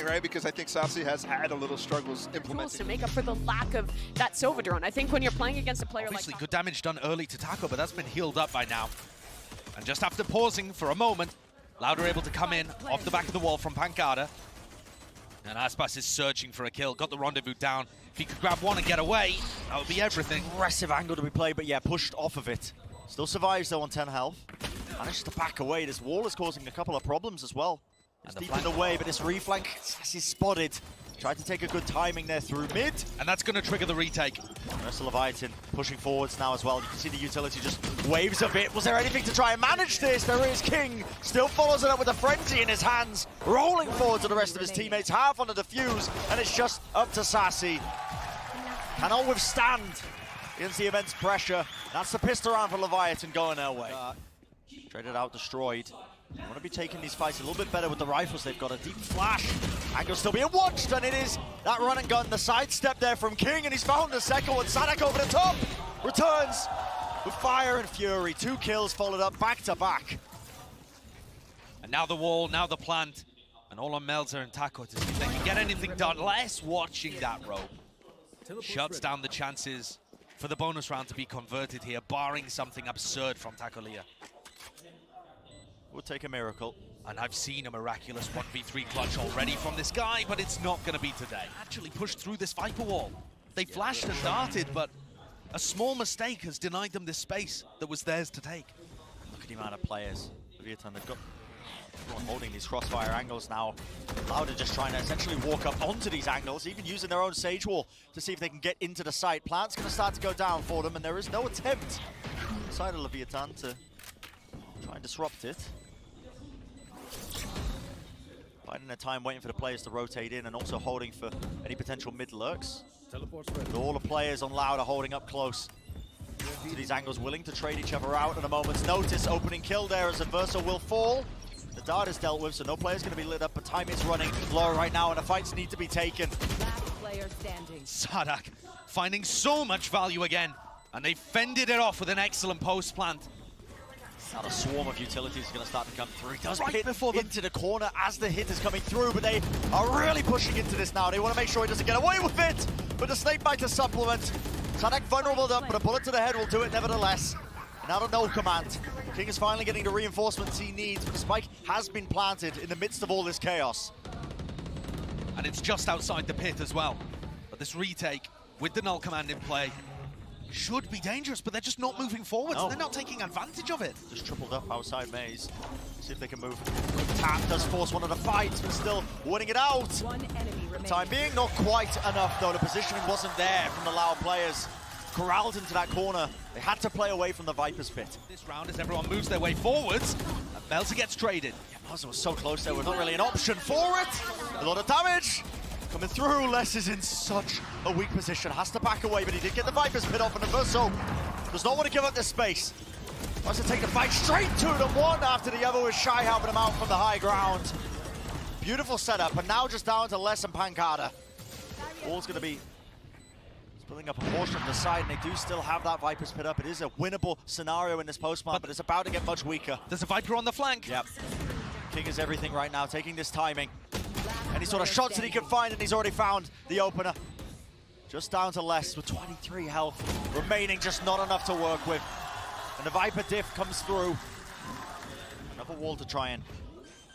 right? Because I think sacy has had a little struggles implementing. To make up for the lack of that Silver drone. I think when you're playing against a player Obviously, like good damage done early to Taco, but that's been healed up by now. And just after pausing for a moment, Loud are able to come in off the back of the wall from pANcada. And aspas is searching for a kill, got the rendezvous down. If he could grab one and get away, that would be everything. Aggressive angle to be played, but yeah, pushed off of it. Still survives though on 10 health. Manages to back away. This wall is causing a couple of problems as well. It's deep in the way, but this reflank, sacy's spotted. Tried to take a good timing there through mid. And that's going to trigger the retake. Melser Shyy pushing forwards now as well. You can see the utility just waves a bit. Was there anything to try and manage this? There is kiNgg. Still follows it up with a frenzy in his hands. Rolling forward to the rest of his teammates. Half on the defuse. And it's just up to sacy. Cannot withstand against the immense pressure. That's the pistol round for LEVIATAN going their way. Traded out, destroyed. They want to be taking these fights a little bit better with the rifles. They've got a deep flash. Angle still being watched, and it is that run and gun, the sidestep there from kiNgg, and he's found the second one. saadhak over the top, returns with fire and fury. 2 kills followed up back to back. And now the wall, now the plant, and all on Melser and Taco to see if they can get anything done. Less watching that rope. Shuts down the chances for the bonus round to be converted here, barring something absurd from Tacolilla. Would take a miracle. And I've seen a miraculous 1v3 clutch already from this guy, but it's not going to be today. Actually pushed through this Viper wall. They flashed and darted, but a small mistake has denied them this space that was theirs to take. Look at the amount of players. LEVIATAN, they've got everyone holding these crossfire angles now. Loud are just trying to essentially walk up onto these angles, even using their own sage wall to see if they can get into the site. Plant's going to start to go down for them, and there is no attempt inside of LEVIATAN to try and disrupt it. Biding their time, waiting for the players to rotate in, and also holding for any potential mid lurks. But all the players on Loud are holding up close to these angles, willing to trade each other out at a moment's notice. Opening kill there as adverso will fall. The dart is dealt with, so no player's going to be lit up, but time is running low right now, and the fights need to be taken. last player standing. saadhak finding so much value again, and they fended it off with an excellent post plant. Now the swarm of utilities is going to start to come through. He does Right hit before into the corner as the hit is coming through, but they are really pushing into this now. They want to make sure he doesn't get away with it, but the snake bite to supplement. saadhak vulnerable up, but a bullet to the head will do it nevertheless. Now the no command. kiNgg is finally getting the reinforcements he needs, but the spike has been planted in the midst of all this chaos. And it's just outside the pit as well. But this retake with the null command in play should be dangerous, but they're just not moving forward. No. They're not taking advantage of it. Just tripled up outside maze. See if they can move. Tap does force one of the fights, but still winning it out. One enemy For the remaining. time being, not quite enough though. The positioning wasn't there from the Loud players. Corralled into that corner. They had to play away from the Viper's pit. This round, as everyone moves their way forwards, and Melser gets traded. Yeah, Melser was so close there, was not really an option for it. A lot of damage coming through. Les is in such a weak position. Has to back away, but he did get the Viper's pit off, and adverso does not want to give up this space. Wants to take the fight straight to them, one after the other, with Shyy helping him out from the high ground. Beautiful setup, and now just down to Les and pANcada. Wall's going to be building up a portion of the side, and they do still have that Viper's pit up. It is a winnable scenario in this postman, but it's about to get much weaker. There's a Viper on the flank. Yep. kiNgg is everything right now, taking this timing. Any sort of shots that he can find, and he's already found the opener. Just down to Les with 23 health remaining, just not enough to work with. And the Viper diff comes through. Another wall to try and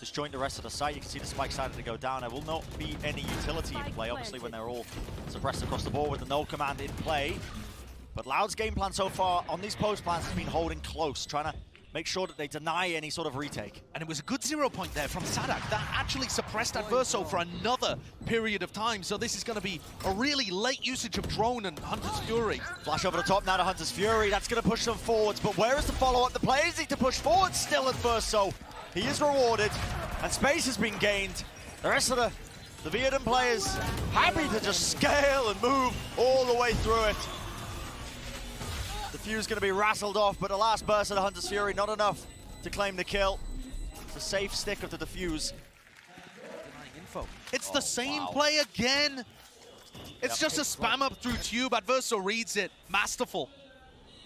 disjoint the rest of the site. You can see the spike starting to go down. There will not be any utility in play, obviously, when they're all suppressed across the board with the no command in play. But Loud's game plan so far on these post plans has been holding close, trying to make sure that they deny any sort of retake. And it was a good 0 point there from saadhak. That actually suppressed adverso for another period of time. So this is going to be a really late usage of drone and Hunter's Fury. Flash over the top now to Hunter's Fury. That's going to push them forwards. But where is the follow-up? The players need to push forward still adverso. He is rewarded, and space has been gained. The rest of the LEVIATAN players happy to just scale and move all the way through it. The fuse going to be rattled off, but the last burst of the Hunter's Fury, not enough to claim the kill. It's a safe stick of the defuse. Info. It's the same play again. It's just a spam up through tube. Adverso reads it. Masterful.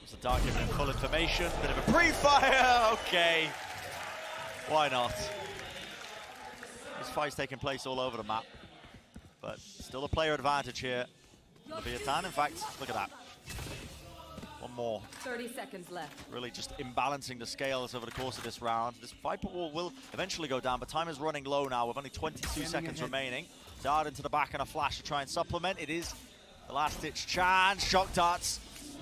It's a dart giving him full information. Bit of a pre-fire. Okay. Why not? This fight's taking place all over the map. But still a player advantage here. LEVIATAN, in fact, look at that. One more. 30 seconds left. Really just imbalancing the scales over the course of this round. This Viper wall will eventually go down, but time is running low now with only 22 seconds remaining. Dart into the back and a flash to try and supplement. It is the last-ditch chance. Shock darts.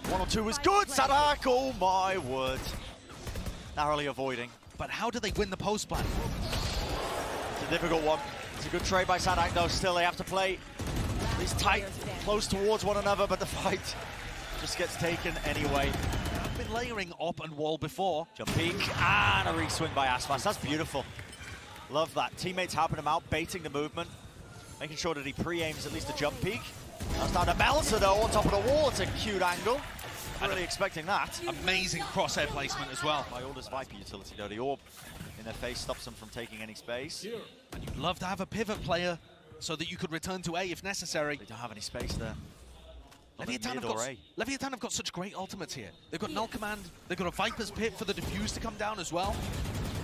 1 or 2 is good. saadhak, oh my word. Narrowly avoiding. But how do they win the post plan? It's a difficult one. It's a good trade by saadhak, though. Still, they have to play these tight, close towards one another, but the fight just gets taken anyway. I've been layering op and wall before. Jump peek and a re-swing by aspas. That's beautiful. Love that. Teammates helping him out, baiting the movement, making sure that he pre-aims at least a jump peek. That's down to Melser, though, on top of the wall. It's a cute angle. Not really expecting that. Amazing crosshair placement as well. My oldest Viper utility, though. The orb in their face stops them from taking any space. And you'd love to have a pivot player so that you could return to A if necessary. They don't have any space there. LEVIATAN have got such great ultimates here. They've got null command, they've got a Viper's Pit for the defuse to come down as well.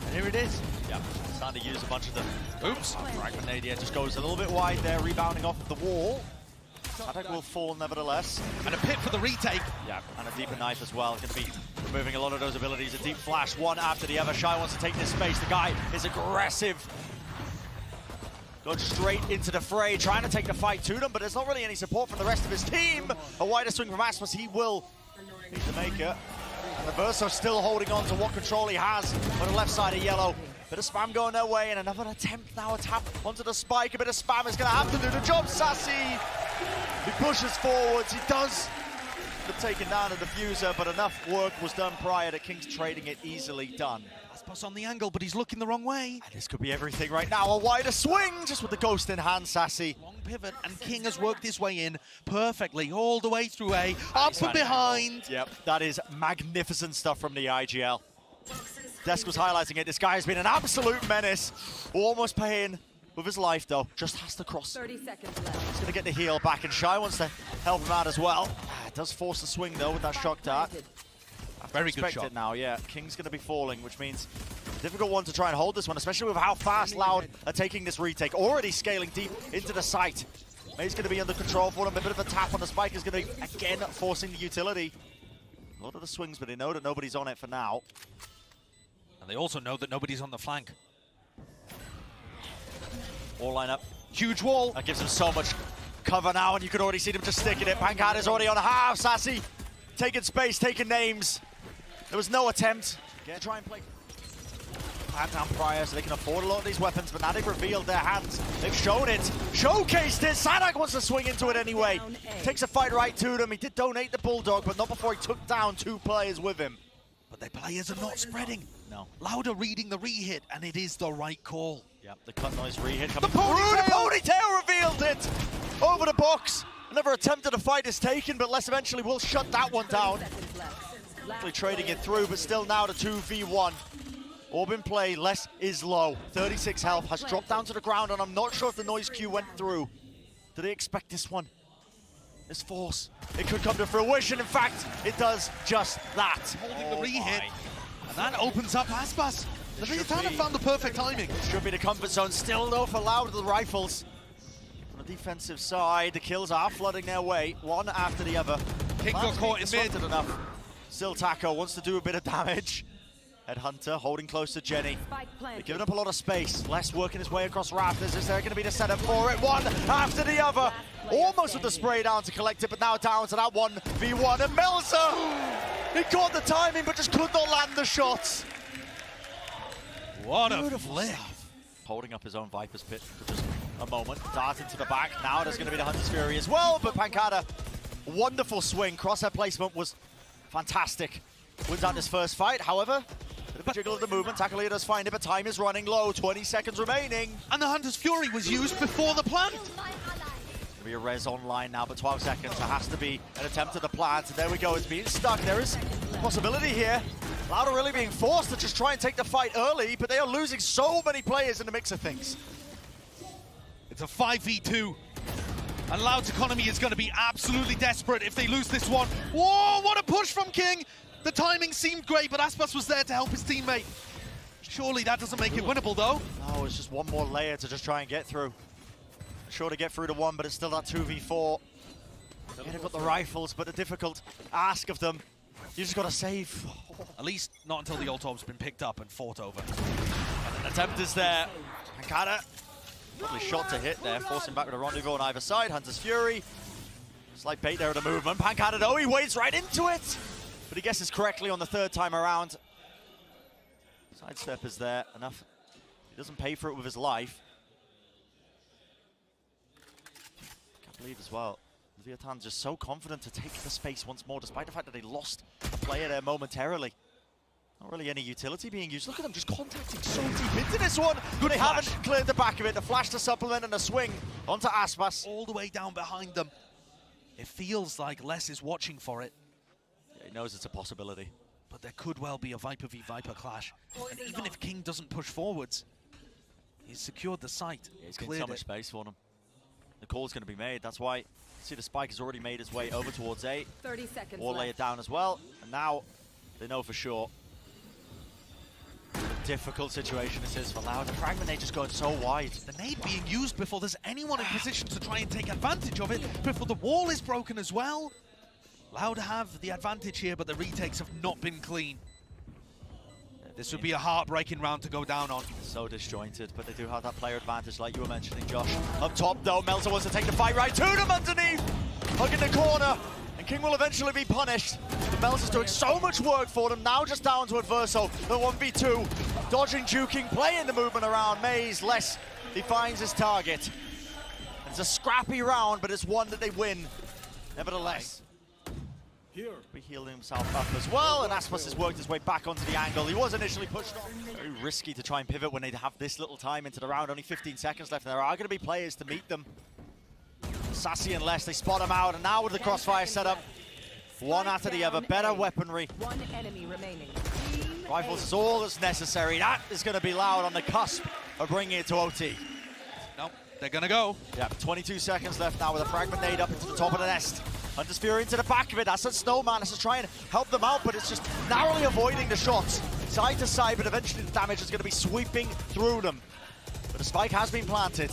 And here it is. Yep, starting to use a bunch of them. Oops. Fragment Nadia just goes a little bit wide there, rebounding off of the wall. saadhak will fall nevertheless. And a pit for the retake. Yeah, and a deeper knife as well. Going to be removing a lot of those abilities. A deep flash, one after the other. Shyy wants to take this space. The guy is aggressive. Going straight into the fray, trying to take the fight to them, but there's not really any support from the rest of his team. A wider swing from aspas, he will need to make it. And adverso still holding on to what control he has on the left side of yellow. Bit of spam going their way, and another attempt now, a tap onto the spike. A bit of spam is going to have to do the job. Sacy, he pushes forwards, he does end up taking down a diffuser, but enough work was done prior to kiNgg's trading it easily done. Aspas on the angle, but he's looking the wrong way. And this could be everything right now. A wider swing, just with the ghost in hand, Sacy. Long pivot, and kiNgg has worked his way in perfectly, all the way through A, up and behind. Yep, that is magnificent stuff from the IGL. Desk was highlighting it. This guy has been an absolute menace. Almost paying with his life, though. Just has to cross. 30 seconds left. He's going to get the heal back, and Shyy wants to help him out as well. It does force the swing, though, with that shock dart. Very good shot. It now, yeah. kiNgg's going to be falling, which means a difficult one to try and hold this one, especially with how fast Loud are taking this retake. Already scaling deep into the site. May's going to be under control for him. A bit of a tap on the spike is going to be, again, forcing the utility. A lot of the swings, but they know that nobody's on it for now. And they also know that nobody's on the flank. All line up. Huge wall. That gives him so much cover now, and you can already see them just sticking it. pANcada's already on half. Sacy taking space, taking names. There was no attempt. Again, try and play hand down prior so they can afford a lot of these weapons, but now they've revealed their hands. They've shown it, showcased it. saadhak wants to swing into it anyway. Takes a fight right to them. He did donate the Bulldog, but not before he took down 2 players with him. But their players are not spreading. No. Louder reading the re-hit, and it is the right call. Yep, the cut noise re-hit coming The ponytail! through. The ponytail revealed it! Over the box. Another attempt at a fight is taken, but Les eventually will shut that one down. Actually trading it through, but still now the 2v1. Orb in play, Les is low. 36 health, has dropped down to the ground, and I'm not sure if the noise cue went through. Did they expect this one? This force, it could come to fruition. In fact, it does just that. Holding the re-hit, and that opens up aspas. LEVIATAN have found the perfect timing. Should be the comfort zone. Still though for Loud with the rifles. On the defensive side, the kills are flooding their way, one after the other. kiNgg got caught in mid. Enough. Still Taco wants to do a bit of damage. Headhunter holding close to Jenny. They're giving up a lot of space. Les working his way across rafters. Is there going to be the setup for it? One after the other. Almost with the spray down to collect it, but now down to that 1v1. And Melser! He caught the timing, but just could not land the shots. What a flip. Holding up his own Viper's Pit for just a moment. Dart into the back. Now there's going to be the Hunter's Fury as well, but pANcada, wonderful swing. Crosshair placement was fantastic. Wins out this first fight, however, bit of a jiggle of the movement. Tacolilla does find it, but time is running low. 20 seconds remaining. And the Hunter's Fury was used before the plant. There'll be a res online now, but 12 seconds. There has to be an attempt at the plant. And there we go, it's being stuck. There is a possibility here. Loud are really being forced to just try and take the fight early, but they are losing so many players in the mix of things. It's a 5v2. And Loud's economy is going to be absolutely desperate if they lose this one. Whoa, what a push from kiNgg! The timing seemed great, but aspas was there to help his teammate. Surely that doesn't make it winnable, though. No, it's just one more layer to just try and get through. Sure to get through to one, but it's still that 2v4. Yeah, they've got the rifles, but the difficult ask of them, you just got to save. At least not until the ult orb's been picked up and fought over. And an attempt is there. pANcada, probably shot to hit there, forcing back with a rendezvous on either side. Hunter's Fury. Slight bait there at the movement. pANcada, though, he wades right into it. But he guesses correctly on the third time around. Sidestep is there, enough. He doesn't pay for it with his life. Can't believe as well, LEVIATAN just so confident to take the space once more, despite the fact that they lost a player there momentarily. Not really any utility being used. Look at them just contacting so deep into this one. Good, they haven't cleared the back of it. The flash to supplement and a swing onto aspas. All the way down behind them. It feels like Les is watching for it. Yeah, he knows it's a possibility. But there could well be a Viper v Viper clash. And even if kiNgg doesn't push forwards, he's secured the site. Yeah, he's getting so much space for them. The call's going to be made. That's why, see, the spike has already made its way over towards A. 30 seconds Or lay it down as well. And now they know for sure. Difficult situation this is for Loud. The fragment nade just going so wide. The nade being used before there's anyone in position to try and take advantage of it, before the wall is broken as well. Loud have the advantage here, but the retakes have not been clean. This would be a heartbreaking round to go down on. So disjointed, but they do have that player advantage like you were mentioning, Josh. Up top though, Melser wants to take the fight right to them underneath. Hugging the corner, and kiNgg will eventually be punished. But Melser's doing so much work for them, now just down to adverso. The 1v2, dodging, juking, playing the movement around. Maze, less, he finds his target. It's a scrappy round, but it's one that they win, nevertheless. He healed himself up as well, and aspas has worked his way back onto the angle. He was initially pushed on. Very risky to try and pivot when they have this little time into the round. Only 15 seconds left, and there are going to be players to meet them. Sacy and Les, they spot him out, and now with the crossfire setup, one after the other, better weaponry. One enemy remaining. Rifles is all that's necessary. That is going to be Loud on the cusp of bringing it to OT. No, they're going to go. Yeah, 22 seconds left now with a fragment nade up into the top of the nest. Hunter's Fury into the back of it. That's a Snowman. That's to try and help them out, but it's just narrowly avoiding the shots. Side to side, but eventually the damage is going to be sweeping through them. But the spike has been planted.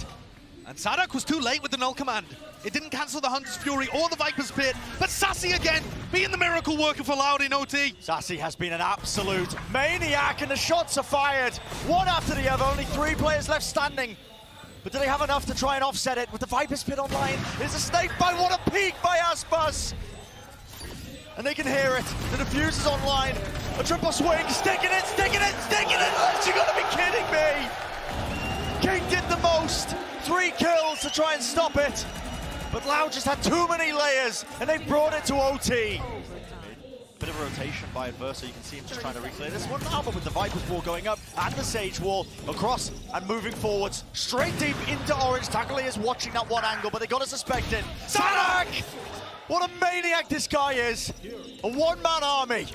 And saadhak was too late with the null command. It didn't cancel the Hunter's Fury or the Viper's Pit, but sacy again, being the miracle worker for Loud in OT. Sacy has been an absolute maniac, and the shots are fired. One after the other, only 3 players left standing. But do they have enough to try and offset it with the Viper's Pit online? There's a snake bite, what a peek by aspas! And they can hear it, the defuse is online. A triple swing, sticking it, sticking it, sticking it! You gotta be kidding me! kiNgg did the most, 3 kills to try and stop it. But Loud just had too many layers, and they brought it to OT. Bit of a rotation by adverso, you can see him just trying to reclear this one now, but with the Viper's wall going up and the Sage wall across and moving forwards, straight deep into orange. Tacolilla is watching that one angle, but they got to suspect it. saadhak! What a maniac this guy is! A one-man army.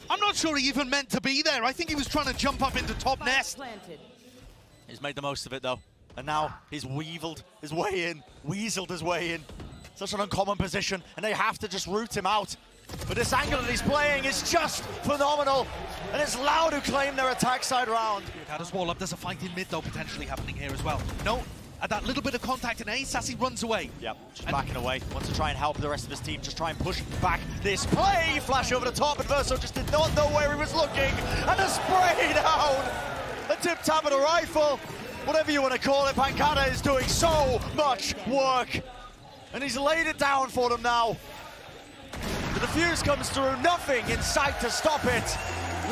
I'm not sure he even meant to be there. I think he was trying to jump up into top nest. Planted. He's made the most of it though, and now he's weaseled his way in. Such an uncommon position, and they have to just root him out. But this angle that he's playing is just phenomenal. And it's Loud who claim their attack side round. PANcada's wall up. There's a fight in mid, though, potentially happening here as well. No, at that little bit of contact in A, sacy runs away. Yep, just backing away. Wants to try and help the rest of his team. Just try and push back this play. Flash over the top. adverso just did not know where he was looking. And a spray down. A tip-tap of the rifle. Whatever you want to call it, pANcada is doing so much work. And he's laid it down for them now. The defuse comes through, nothing in sight to stop it.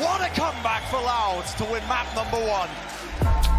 What a comeback for Loud to win map number 1.